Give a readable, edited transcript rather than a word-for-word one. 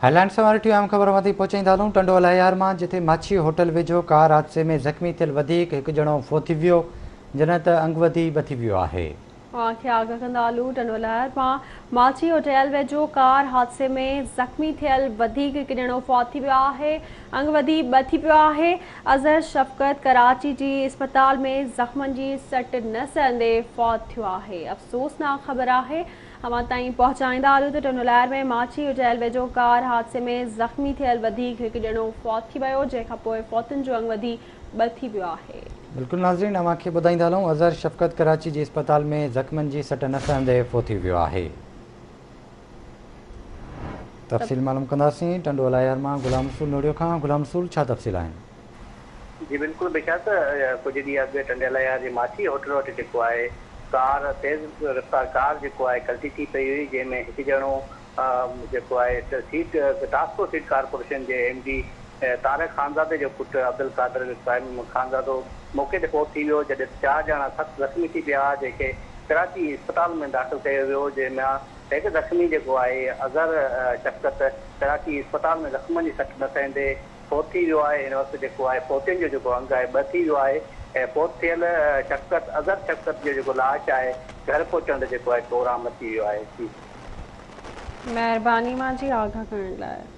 Headlines वारी team ख़बर मथी पहुचाईंदा हलूं। टंडोल अयार मां जिथे माछी होटल वेझो कार हादसे में ज़ख़्मी थियल वधीक हिकु ॼणो फोत थी वियो, जॾहिं त अंगवधी बची वियो आहे। आगाह कंदा हलूं। टंडोल अयार मां माछी होटल वेझो कार हादसे में ज़ख़्मी थियल वधीक हिकु ॼणो फौत थी वियो आहे, अंगवधी बची पियो आहे। अज़हर शफ़क़त कराची जी अस्पताल में ज़ख़्मनि जी सट न सहंदे फौत थियो आहे। अफ़सोसनाक ख़बर आहे। अवां ताईं पहुचाईंदा हलूं त टंडोल अयार में माछी होटल वेझो कार हादसे में ज़ख़्मी थियल वधीक हिकु ॼणो फौत थी वियो, जंहिंखां पोइ फौतुनि जो अंगवधी बची वियो आहे। बिल्कुलु नाज़रीन, अवां खे ॿुधाईंदा हलूं। अज़हर शफ़क़त कराची जी अस्पताल में ज़ख़्मनि जी सट न सहंदे फोत थी वियो आहे। तफ़सील मालूम कंदासीं। टंडोल अयार मां गुलाम रसूल नोड़ियो खां। गुलाम रसूल, छा तफ़सील आहिनि? जी बिल्कुलु बेशक, कुछ ॾींहं अॻु टंडोल अयार जी माछी होटल वटि जेको आहे कार तेज़ रफ़्तार कार जेको आहे गलती थी पई हुई, जंहिंमें हिकु ॼणो जेको आहे सीट टास्को सीट कारपोरेशन जे MD तारिक ख़ानज़ादे जो पुटु अब्दुल कादिर ख़ानज़ादो मौक़े ते पहुची वियो, जॾहिं 4 ॼणा सख़्तु ज़ख़्मी थी विया, जंहिंखे कराची अस्पताल में दाख़िल कयो वियो, जंहिंमां हिकु ज़ख़्मी जेको आहे अज़हर शफ़क़त कराची अस्पताल में ज़ख़्मनि जी सट न सहंदे फौत थी वियो आहे। हिन वक़्तु जेको आहे फौतियुनि जो जेको अंग आहे बची वियो आहे ऐं फौत थियल शफ़क़त अज़हर शफ़क़त जो जेको लाश आहे घर पहुचण ते जेको आहे तौराम अची वियो आहे। महिरबानी मां जी आगाह करण लाइ।